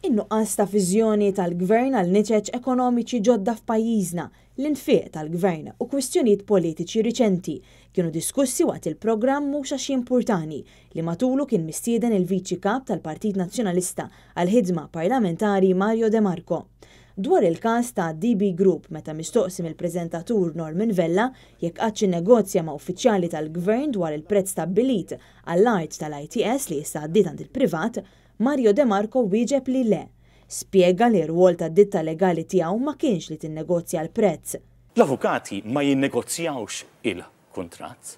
In-nuqqas ta' viżjoni tal-gvern għal niċeċ ekonomiċi ġodda f'pajjiżna, l-infiq tal-gvern u kwistjonijiet politiċi riċenti kienu diskussi waqt il-programm Mhux Għax Importani li matulu kien mistieden il-Viċi Kap tal-Partit Nazzjonalista għal ħidma parlamentari Mario De Marco. Dwar il-każ ta' DB Group meta mistoqsim il-preżentatur Norman Vella jekk qatt negozja ma' uffiċjali tal-gvern dwar il-prezz stabbilit għall-art tal-ITS li issa għaddiet għand il-privat, Mario De Marco wieġeb li le. Spjega li r-rwol ta' ditta legali tiegħu ma kienx li tinnegozja l-prezz. L-avukati ma jinnegozjawx il-kuntratt.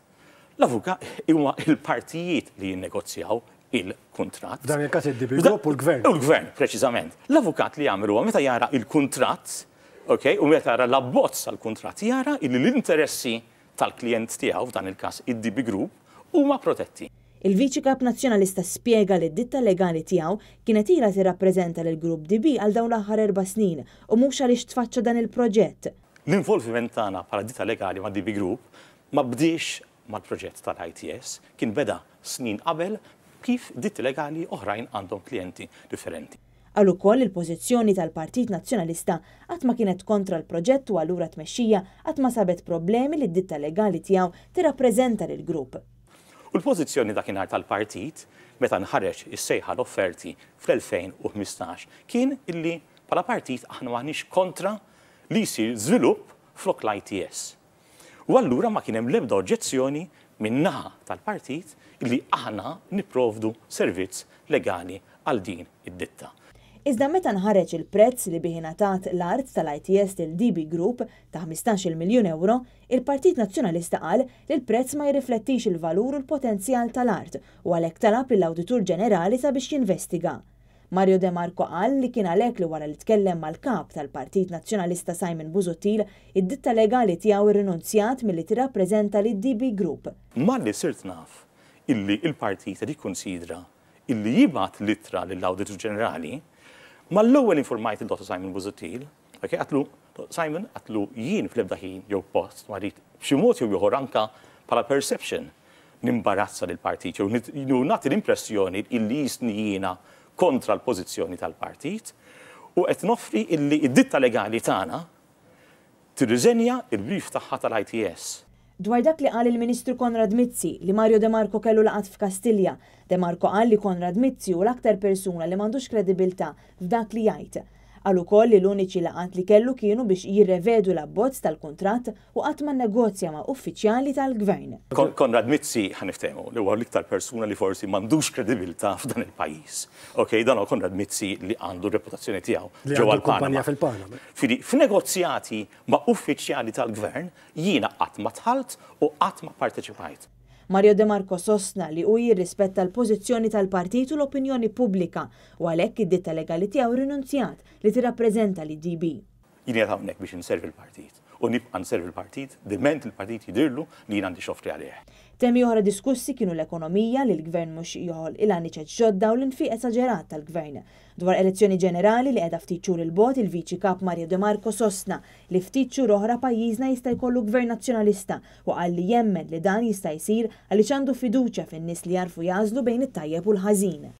L-avukati huma il-partijiet li jinnegozjaw il-kuntratt. Dan il-każ id-DB Group u l-gvern. U l-gvern, preċiżament. L-avukat li jagħmel huwa meta jara il-kuntratt, u meta jara l-abbozz għall-kuntratt jara li l-interessi tal-klijent tiegħu f'dan il-każ id-DB Group huma protetti. Il-Viċi Kap Nazzjonalista spjega li d-ditta legali tiegħu kienet ilha tirrappreżenta lill-Grupp DB għal dawn l-aħħar 4 snin u mhux għaliex tfaċċa dan il-proġett. L-involviment tagħna bħala ditta legali ma' DB Group ma bdiex mal-proġett tal-ITS, kien beda snin qabel kif ditti legali oħrajn għandhom klijenti differenti. Għal ukoll il-pożizzjoni tal-Partit Nazzjonalista qatt ma kienet kontra l-proġett u allura tmexxija qatt ma sabet problemi li d-ditta legali tiegħu tirrappreżenta lill-grupp. U l-pożizzjoni dakinhar tal-partit meta nħareġ is-sejħa l-offerti fl-2015 kien illi bħala partit aħna maħniex kontra li jsir żvilupp flok l-ITS. U allura ma kien hemm l-ebda oġġezzjoni min-naħa tal-partit illi aħna nipprovdu servizz legali għal din id-ditta. Iżda meta nħareġ il-prezz li bih ingħatat l-art tal-ITS til-DB Group ta' 15 miljun euro, il-Partit Nazzjonalista qal li l-prezz ma jirriflettix il-valur u l-potenzjal tal-art u għalhekk talab lill-Awditur Ġenerali sabiex jinvestiga. Mario De Marco qal li kien għalhekk li wara li tkellem mal-kap tal-Partit Nazzjonalista Simon Busuttil, id-ditta legali tiegħu irrinunzjat milli tirrappreżenta lid-DB Group. Malli sirt naf illi il-partit jikkunsidra illi jibgħat littra lill-Awditur Ġenerali, ma l-ewwel informajt il-Dottor Simon Busuttil, għatlu Simon għatlu jien fl-ebda ħin jew post ma rrid b'xi mod jew ieħor anke bħala perception nimbarazza lill-partit jew nagħti l-impressjoni illi jisni jiena kontra l-pożizzjoni tal-partit u qed noffri illi d-ditta legali tagħna tirriżenja l-brief tagħha tal-ITS. Dwar dak li qal il-Ministru Konrad Mizzi li Mario De Marco kellu laqat f'Kastilja, De Marco qal li Konrad Mizzi hu l-aktar persuna li m'għandux kredibilità f'dak li jgħid. Qal ukoll li l-uniċi laqat li kellu kienu biex jirrevedu l-abbozz tal-kuntratt u qatt ma nnegozja ma' uffiċjali tal-gvern. Konrad Mizzi ħaniftehmu li huwa l-iktar persuna li forsi m'għandux kredibilità f'dan il-pajjiż. Dan huwa Konrad Mizzi li għandu reputazzjoni tiegħu ġewwa l-Panama. F'negozjati ma' uffiċjali tal-gvern jiena qatt ma tħalt u qatt ma parteċipajt. Mario De Marco sostna li hu jirrispetta l-pożizzjoni tal-partit u l-opinjoni pubblika u għalhekk id-ditta legali tiegħu rinunzjat li tirrappreżenta lid-DB. Jien qed hawnhekk biex inservi l-partit u nibqa' nservi l-partit diment il-partit jidirlu li jien għandi xofri għalih. Temi oħra diskussi kienu l-ekonomija li l-gvern mhux joħol il-għaniċeċ ġodda u l-infiq esaġerat tal-gvern. Dwar elezzjoni ġenerali li qiegħda ftit xhur il-bogħod il-Viċi Kap Mario De Marco sostna li ftit xhur oħra pajjiżna jista' jkollu gvern nazzjonalista u qal li jemmen li dan jista' jsir għaliex għandu fiduċja fin-nies li jarfu jażlu bejn it-tajjeb u l-ħażin.